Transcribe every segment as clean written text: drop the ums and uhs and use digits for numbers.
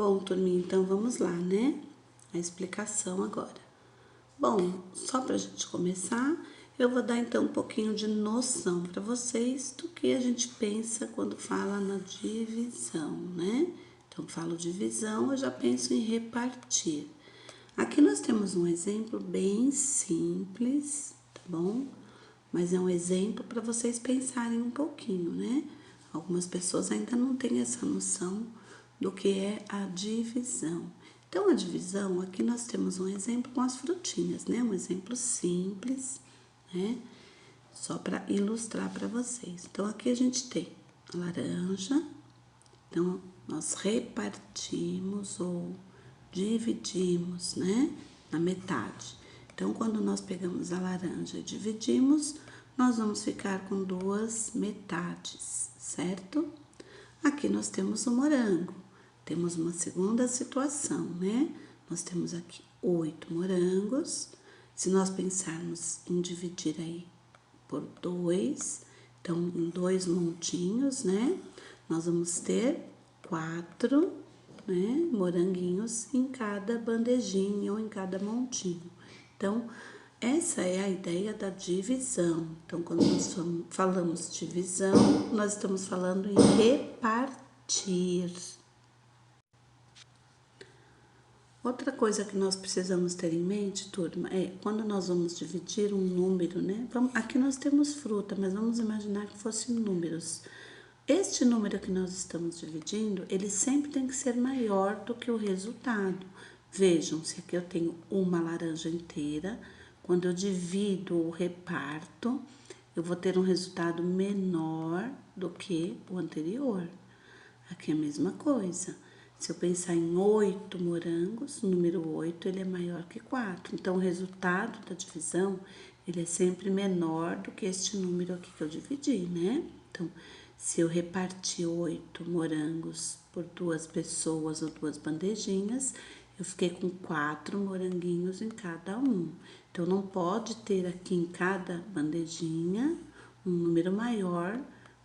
Bom, turminha, então vamos lá, né? A explicação agora. Bom, só para a gente começar, eu vou dar então um pouquinho de noção para vocês do que a gente pensa quando fala na divisão, né? Então, falo divisão, eu já penso em repartir. Aqui nós temos um exemplo bem simples, tá bom? Mas é um exemplo para vocês pensarem um pouquinho, né? Algumas pessoas ainda não têm essa noção do que é a divisão. Então, a divisão, aqui nós temos um exemplo com as frutinhas, né? Um exemplo simples, né? Só para ilustrar para vocês. Então, aqui a gente tem a laranja. Então, nós repartimos ou dividimos, né? Na metade. Então, quando nós pegamos a laranja e dividimos, nós vamos ficar com duas metades, certo? Aqui nós temos o morango. Temos uma segunda situação, né? Nós temos aqui 8 morangos. Se nós pensarmos em dividir aí por 2, então em 2 montinhos, né? Nós vamos ter 4, né, moranguinhos em cada bandejinha ou em cada montinho. Então, essa é a ideia da divisão. Então, quando nós falamos divisão, nós estamos falando em repartir. Outra coisa que nós precisamos ter em mente, turma, é quando nós vamos dividir um número, né? Aqui nós temos fruta, mas vamos imaginar que fossem números. Este número que nós estamos dividindo, ele sempre tem que ser maior do que o resultado. Vejam, se aqui eu tenho uma laranja inteira, quando eu divido ou reparto, eu vou ter um resultado menor do que o anterior. Aqui é a mesma coisa. Se eu pensar em 8 morangos, o número 8 ele é maior que 4. Então, o resultado da divisão, ele é sempre menor do que este número aqui que eu dividi, né? Então, se eu repartir 8 morangos por 2 pessoas ou 2 bandejinhas, eu fiquei com 4 moranguinhos em cada um. Então, não pode ter aqui em cada bandejinha um número maior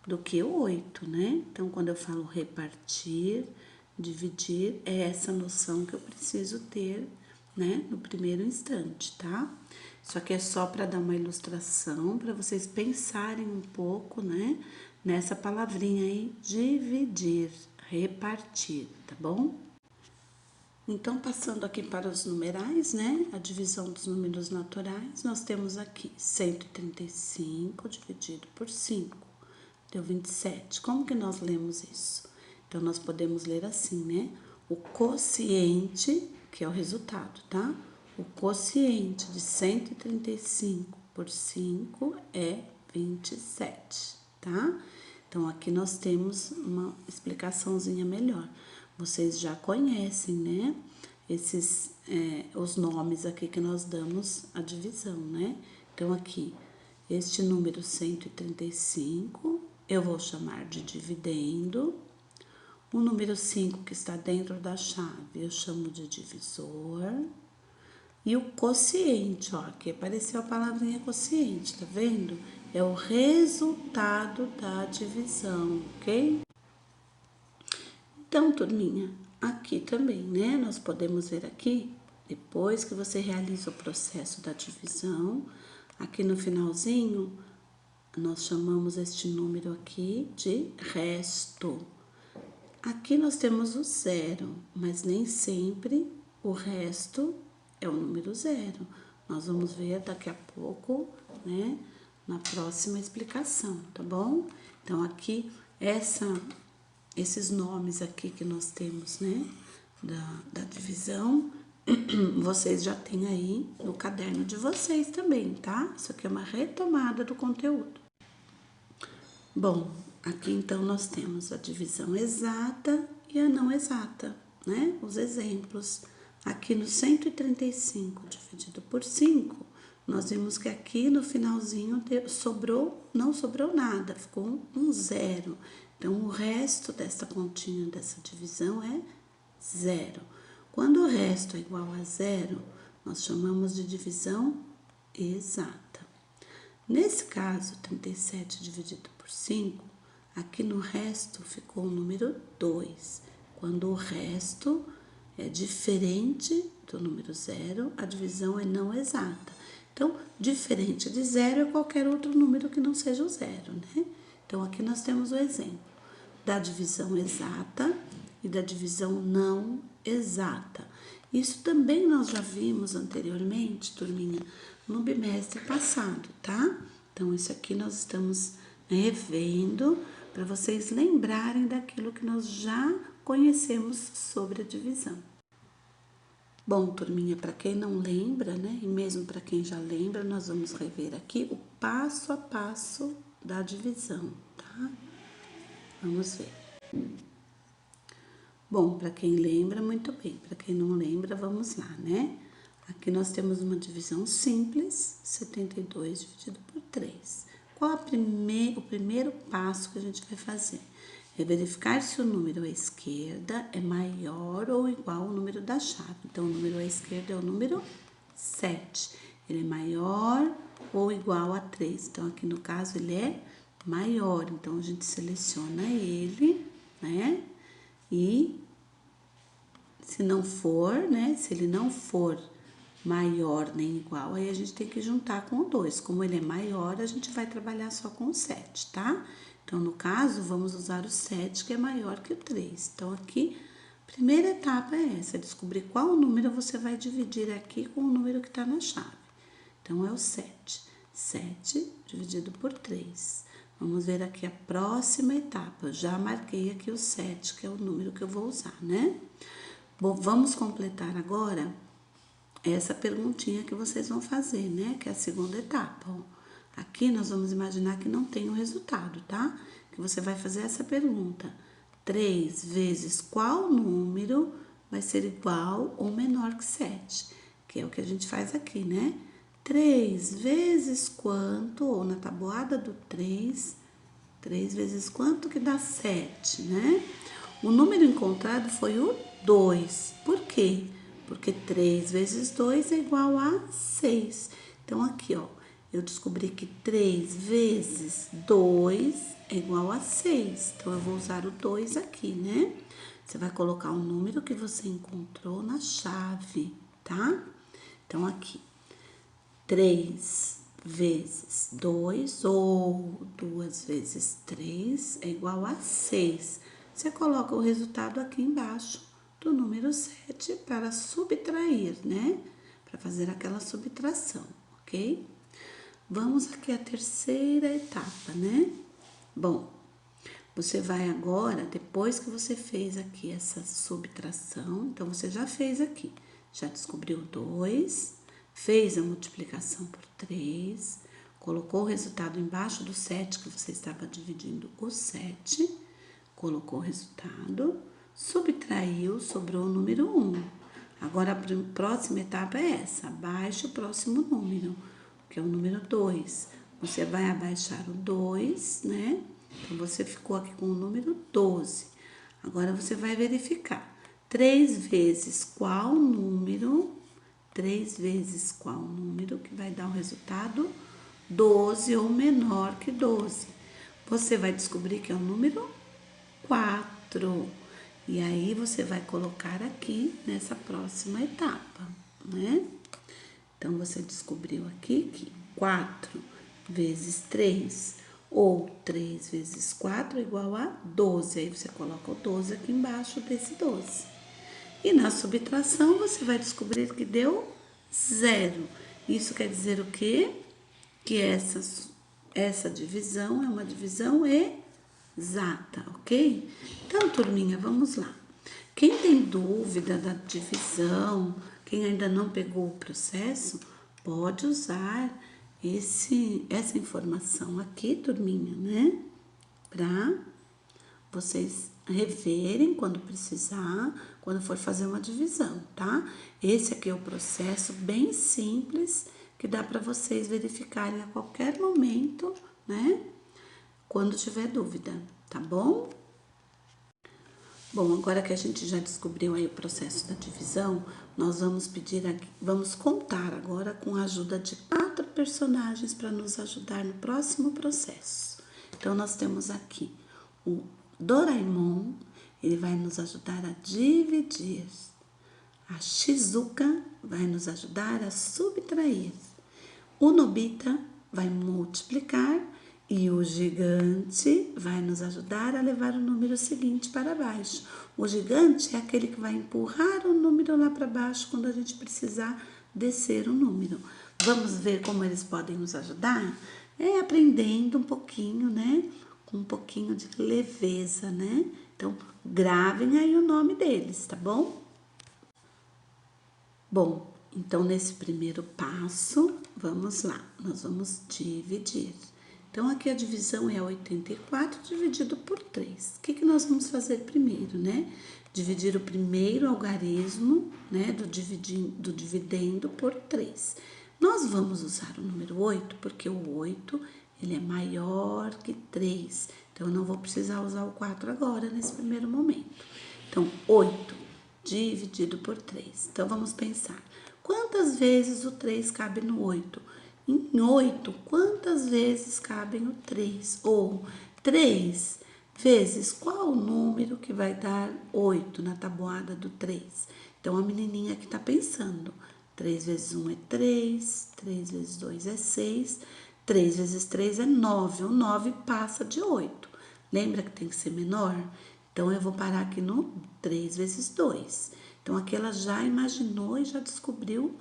do que o 8, né? Então, quando eu falo repartir, dividir, é essa noção que eu preciso ter, né? No primeiro instante, tá? Isso aqui é só para dar uma ilustração, para vocês pensarem um pouco, né? Nessa palavrinha aí, dividir, repartir, tá bom? Então, passando aqui para os numerais, né? A divisão dos números naturais, nós temos aqui 135 dividido por 5, deu 27. Como que nós lemos isso? Então, nós podemos ler assim, né? O quociente, que é o resultado, tá? O quociente de 135 por 5 é 27, tá? Então, aqui nós temos uma explicaçãozinha melhor. Vocês já conhecem, né? Os nomes aqui que nós damos a divisão, né? Então, aqui, este número 135, eu vou chamar de dividendo. O número 5 que está dentro da chave, eu chamo de divisor. E o quociente, ó, aqui apareceu a palavrinha quociente, tá vendo? É o resultado da divisão, ok? Então, turminha, aqui também, né? Nós podemos ver aqui, depois que você realiza o processo da divisão, aqui no finalzinho, nós chamamos este número aqui de resto. Aqui nós temos o zero, mas nem sempre o resto é o número zero. Nós vamos ver daqui a pouco, né, na próxima explicação, tá bom? Então, aqui, esses nomes aqui que nós temos, né, da divisão, vocês já têm aí no caderno de vocês também, tá? Isso aqui é uma retomada do conteúdo. Bom, aqui então nós temos a divisão exata e a não exata, né? Os exemplos. Aqui no 135 dividido por 5, nós vimos que aqui no finalzinho não sobrou nada, ficou um zero. Então, o resto dessa continha dessa divisão é zero. Quando o resto é igual a zero, nós chamamos de divisão exata. Nesse caso, 37 dividido por 5, aqui no resto ficou o número 2. Quando o resto é diferente do número zero, a divisão é não exata. Então, diferente de zero é qualquer outro número que não seja o zero, né? Então, aqui nós temos o exemplo da divisão exata e da divisão não exata. Isso também nós já vimos anteriormente, turminha, no bimestre passado, tá? Então, isso aqui nós estamos revendo para vocês lembrarem daquilo que nós já conhecemos sobre a divisão. Bom, turminha, para quem não lembra, né, e mesmo para quem já lembra, nós vamos rever aqui o passo a passo da divisão, tá? Vamos ver. Bom, para quem lembra, muito bem. Para quem não lembra, vamos lá, né? Aqui nós temos uma divisão simples, 72 dividido por 3. Qual o primeiro passo que a gente vai fazer? É verificar se o número à esquerda é maior ou igual ao número da chave. Então, o número à esquerda é o número 7. Ele é maior ou igual a 3. Então, aqui no caso, ele é maior. Então, a gente seleciona ele, né? E se não for, né? Se ele não for maior nem igual, aí a gente tem que juntar com o 2. Como ele é maior, a gente vai trabalhar só com o 7, tá? Então, no caso, vamos usar o 7, que é maior que o 3. Então, aqui, a primeira etapa é essa, descobrir qual número você vai dividir aqui com o número que está na chave. Então, é o 7. 7 dividido por 3. Vamos ver aqui a próxima etapa. Eu já marquei aqui o 7, que é o número que eu vou usar, né? Bom, vamos completar agora essa perguntinha que vocês vão fazer, né? Que é a segunda etapa. Ó. Aqui nós vamos imaginar que não tem o resultado, tá? Que você vai fazer essa pergunta. 3 vezes qual número vai ser igual ou menor que 7? Que é o que a gente faz aqui, né? 3 vezes quanto, ou na tabuada do 3 vezes quanto que dá 7, né? O número encontrado foi o 2. Por quê? Porque 3 vezes 2 é igual a 6. Então, aqui, ó, eu descobri que 3 vezes 2 é igual a 6. Então, eu vou usar o 2 aqui, né? Você vai colocar o número que você encontrou na chave, tá? Então, aqui, 3 vezes 2 ou 2 vezes 3 é igual a 6. Você coloca o resultado aqui embaixo do número 7 para subtrair, né? Para fazer aquela subtração, ok? Vamos aqui à terceira etapa, né? Bom, você vai agora, depois que você fez aqui essa subtração, então você já fez aqui, já descobriu 2, fez a multiplicação por 3, colocou o resultado embaixo do 7 que você estava dividindo o 7, colocou o resultado, subtraiu, sobrou o número 1. Agora, a próxima etapa é essa, abaixe o próximo número, que é o número 2. Você vai abaixar o 2, né? Então, você ficou aqui com o número 12. Agora, você vai verificar. 3 vezes qual número? 3 vezes qual número que vai dar o resultado? 12 ou menor que 12. Você vai descobrir que é o número 4. E aí, você vai colocar aqui nessa próxima etapa, né? Então, você descobriu aqui que 4 vezes 3 ou 3 vezes 4 é igual a 12. Aí, você coloca o 12 aqui embaixo desse 12. E na subtração, você vai descobrir que deu 0. Isso quer dizer o quê? Que essa divisão é uma divisão exata, ok? Então, turminha, vamos lá. Quem tem dúvida da divisão, quem ainda não pegou o processo, pode usar essa informação aqui, turminha, né? Para vocês reverem quando precisar, quando for fazer uma divisão, tá? Esse aqui é o processo bem simples que dá para vocês verificarem a qualquer momento, né? Quando tiver dúvida, tá bom? Bom, agora que a gente já descobriu aí o processo da divisão, nós vamos vamos contar agora com a ajuda de 4 personagens para nos ajudar no próximo processo. Então, nós temos aqui o Doraemon, ele vai nos ajudar a dividir. A Shizuka vai nos ajudar a subtrair. O Nobita vai multiplicar e o gigante vai nos ajudar a levar o número seguinte para baixo. O gigante é aquele que vai empurrar o número lá para baixo quando a gente precisar descer o número. Vamos ver como eles podem nos ajudar? É aprendendo um pouquinho, né? Com um pouquinho de leveza, né? Então, gravem aí o nome deles, tá bom? Bom, então nesse primeiro passo, vamos lá, nós vamos dividir. Então, aqui a divisão é 84 dividido por 3. O que nós vamos fazer primeiro, né? Dividir o primeiro algarismo, né, do dividendo por 3. Nós vamos usar o número 8, porque o 8, ele é maior que 3. Então, eu não vou precisar usar o 4 agora, nesse primeiro momento. Então, 8 dividido por 3. Então, vamos pensar. Quantas vezes o 3 cabe no 8? Em 8, quantas vezes cabem o 3? Ou 3 vezes qual o número que vai dar 8 na tabuada do 3? Então, a menininha aqui está pensando. 3 vezes 1 é 3, 3 vezes 2 é 6, 3 vezes 3 é 9. O 9 passa de 8. Lembra que tem que ser menor? Então, eu vou parar aqui no 3 vezes 2. Então, aqui ela já imaginou e já descobriu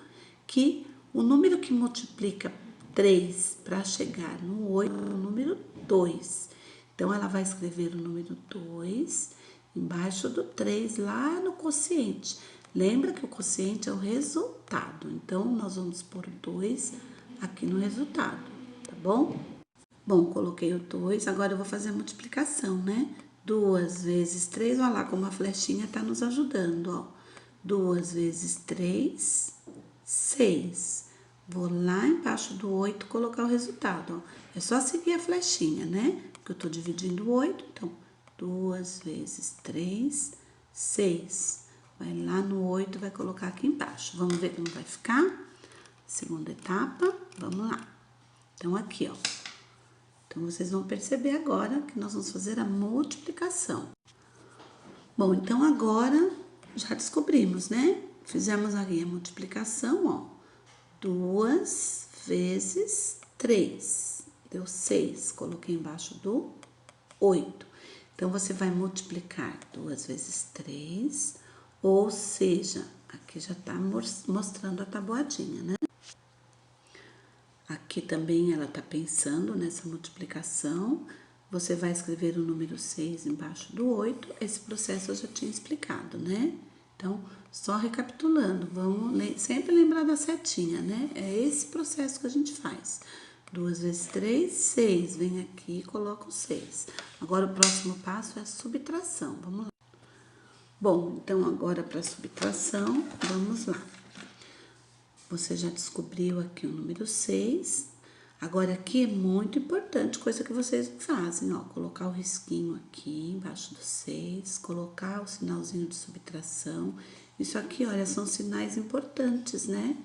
que o número que multiplica 3 para chegar no 8 é o número 2. Então, ela vai escrever o número 2 embaixo do 3 lá no quociente. Lembra que o quociente é o resultado. Então, nós vamos pôr 2 aqui no resultado, tá bom? Bom, coloquei o 2, agora eu vou fazer a multiplicação, né? 2 vezes 3, olha lá como a flechinha tá nos ajudando, ó. 2 vezes 3, 6. Vou lá embaixo do 8 colocar o resultado, ó. É só seguir a flechinha, né? Porque eu tô dividindo o 8, então, 2 vezes 3, 6. Vai lá no 8, vai colocar aqui embaixo. Vamos ver como vai ficar? Segunda etapa, vamos lá. Então, aqui, ó. Então, vocês vão perceber agora que nós vamos fazer a multiplicação. Bom, então agora já descobrimos, né? Fizemos aqui a multiplicação, ó. 2 vezes 3, deu 6. Coloquei embaixo do 8. Então, você vai multiplicar 2 vezes 3, ou seja, aqui já tá mostrando a tabuadinha, né? Aqui também ela tá pensando nessa multiplicação. Você vai escrever o número 6 embaixo do 8. Esse processo eu já tinha explicado, né? Então, só recapitulando, vamos sempre lembrar da setinha, né? É esse processo que a gente faz. 2 vezes 3, 6. Vem aqui e coloca o 6. Agora, o próximo passo é a subtração. Vamos lá. Bom, então, agora para a subtração, vamos lá. Você já descobriu aqui o número 6. Agora, aqui é muito importante, coisa que vocês fazem, ó. Colocar o risquinho aqui embaixo do 6, colocar o sinalzinho de subtração. Isso aqui, olha, são sinais importantes, né?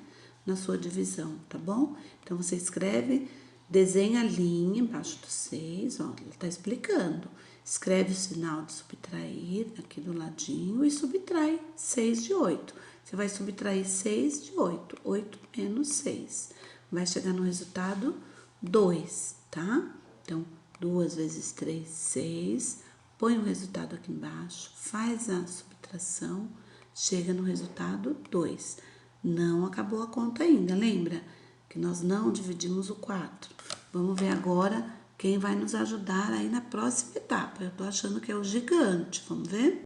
Na sua divisão, tá bom? Então, você escreve, desenha a linha embaixo do 6, ó. Ele tá explicando. Escreve o sinal de subtrair aqui do ladinho e subtrai 6 de 8. Você vai subtrair 6 de 8. 8 menos 6. Vai chegar no resultado 2, tá? Então, 2 vezes 3, 6. Põe o resultado aqui embaixo. Faz a subtração. Chega no resultado 2. Não acabou a conta ainda, lembra? Que nós não dividimos o 4. Vamos ver agora quem vai nos ajudar aí na próxima etapa. Eu tô achando que é o gigante. Vamos ver?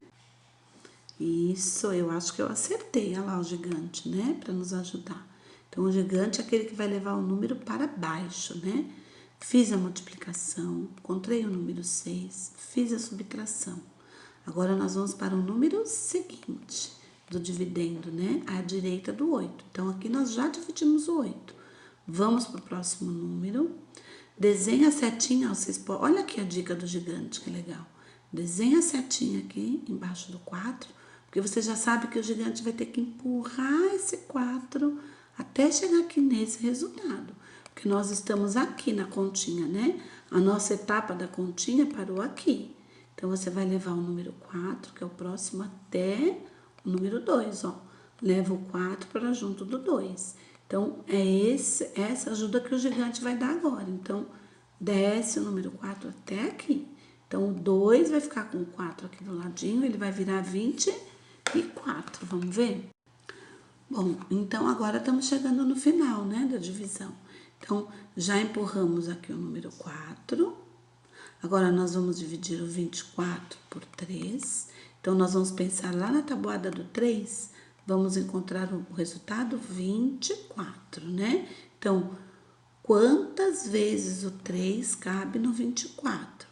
Isso, eu acho que eu acertei. Olha lá o gigante, né? Para nos ajudar. Então, o gigante é aquele que vai levar o número para baixo, né? Fiz a multiplicação, encontrei o número 6, fiz a subtração. Agora, nós vamos para o número seguinte do dividendo, né? À direita do 8. Então, aqui nós já dividimos o 8. Vamos para o próximo número. Desenha a setinha, olha aqui a dica do gigante, que legal. Desenha a setinha aqui embaixo do 4, porque você já sabe que o gigante vai ter que empurrar esse 4 até chegar aqui nesse resultado. Porque nós estamos aqui na continha, né? A nossa etapa da continha parou aqui. Então, você vai levar o número 4, que é o próximo, até o número 2, ó. Leva o 4 para junto do 2. Então, essa ajuda que o gigante vai dar agora. Então, desce o número 4 até aqui. Então, o 2 vai ficar com o 4 aqui do ladinho, ele vai virar 24. Vamos ver? Bom, então agora estamos chegando no final, né, da divisão. Então, já empurramos aqui o número 4. Agora, nós vamos dividir o 24 por 3. Então, nós vamos pensar lá na tabuada do 3, vamos encontrar o resultado 24, né? Então, quantas vezes o 3 cabe no 24?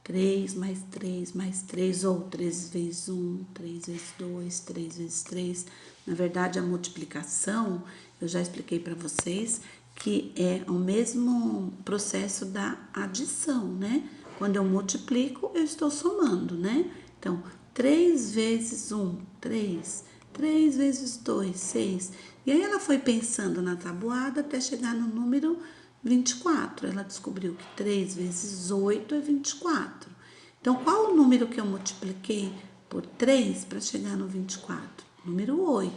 3 mais 3 mais 3, ou 3 vezes 1, 3 vezes 2, 3 vezes 3. Na verdade, a multiplicação, eu já expliquei para vocês que é o mesmo processo da adição, né? Quando eu multiplico, eu estou somando, né? Então, 3 vezes 1, 3. 3 vezes 2, 6. E aí ela foi pensando na tabuada até chegar no número 24. Ela descobriu que 3 vezes 8 é 24. Então, qual o número que eu multipliquei por 3 para chegar no 24? Número 8.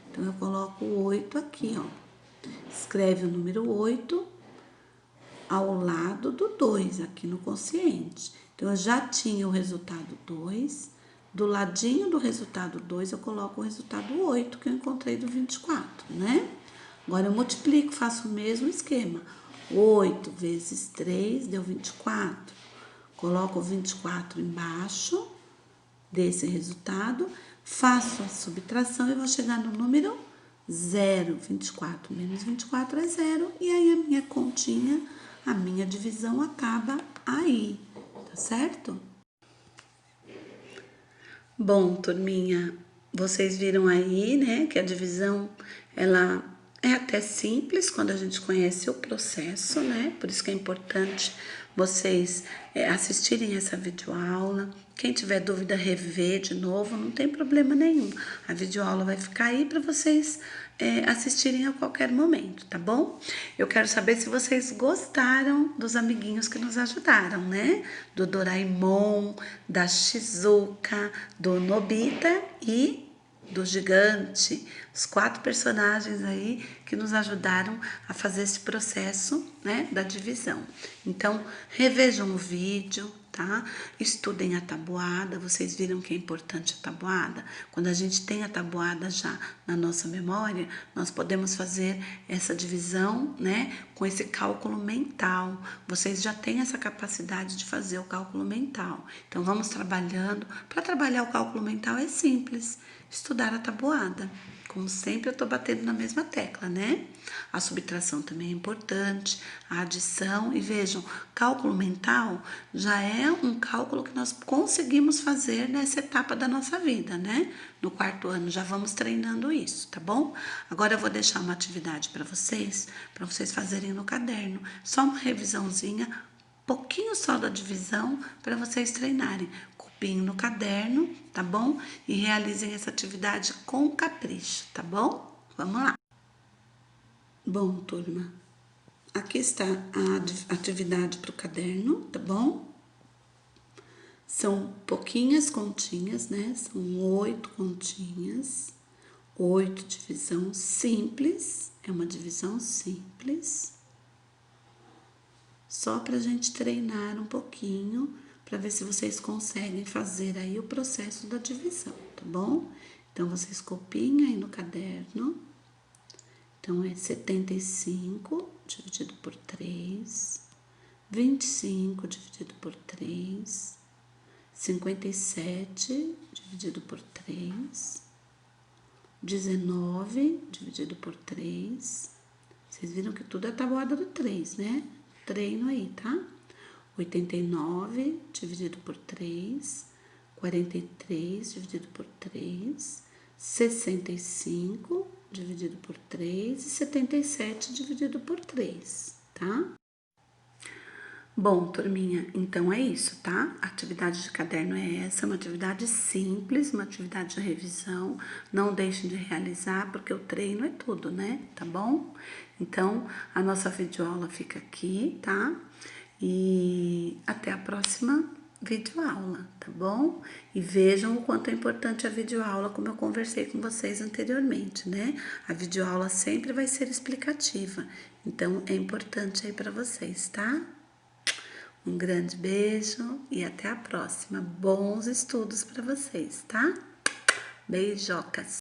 Então, eu coloco o 8 aqui, ó. Escreve o número 8 ao lado do 2, aqui no quociente. Então, eu já tinha o resultado 2. Do ladinho do resultado 2, eu coloco o resultado 8, que eu encontrei do 24, né? Agora, eu multiplico, faço o mesmo esquema. 8 vezes 3 deu 24. Coloco o 24 embaixo desse resultado, faço a subtração e vou chegar no número 0. 24 menos 24 é 0. E aí, a minha continha, a minha divisão acaba aí, tá certo? Bom, turminha, vocês viram aí, né, que a divisão, ela é até simples quando a gente conhece o processo, né? Por isso que é importante vocês assistirem essa videoaula. Quem tiver dúvida, rever de novo, não tem problema nenhum. A videoaula vai ficar aí para vocês assistirem a qualquer momento, tá bom? Eu quero saber se vocês gostaram dos amiguinhos que nos ajudaram, né? Do Doraemon, da Shizuka, do Nobita e do gigante, os 4 personagens aí que nos ajudaram a fazer esse processo, né, da divisão. Então, revejam o vídeo, tá? Estudem a tabuada, vocês viram que é importante a tabuada? Quando a gente tem a tabuada já na nossa memória, nós podemos fazer essa divisão, né, com esse cálculo mental. Vocês já têm essa capacidade de fazer o cálculo mental. Então, vamos trabalhando. Para trabalhar o cálculo mental é simples. Estudar a tabuada. Como sempre, eu estou batendo na mesma tecla, né? A subtração também é importante, a adição. E vejam, cálculo mental já é um cálculo que nós conseguimos fazer nessa etapa da nossa vida, né? No 4º ano já vamos treinando isso, tá bom? Agora eu vou deixar uma atividade para vocês fazerem no caderno. Só uma revisãozinha, pouquinho só da divisão para vocês treinarem. Copiem no caderno, tá bom? E realizem essa atividade com capricho, tá bom? Vamos lá. Bom, turma, aqui está a atividade para o caderno, tá bom? São pouquinhas continhas, né? São 8 continhas, 8 divisão simples, é uma divisão simples. Só para a gente treinar um pouquinho, para ver se vocês conseguem fazer aí o processo da divisão, tá bom? Então, vocês copiem aí no caderno. Então, é 75 dividido por 3, 25 dividido por 3, 57 dividido por 3, 19 dividido por 3. Vocês viram que tudo é tabuada do 3, né? Treino aí, tá? 89 dividido por 3, 43 dividido por 3, 65 dividido por 3 e 77 dividido por 3, tá? Bom, turminha, então é isso, tá? A atividade de caderno é essa, uma atividade simples, uma atividade de revisão. Não deixem de realizar, porque o treino é tudo, né? Tá bom? Então, a nossa videoaula fica aqui, tá? E até a próxima videoaula, tá bom? E vejam o quanto é importante a videoaula, como eu conversei com vocês anteriormente, né? A videoaula sempre vai ser explicativa, então é importante aí para vocês, tá? Um grande beijo e até a próxima. Bons estudos para vocês, tá? Beijocas!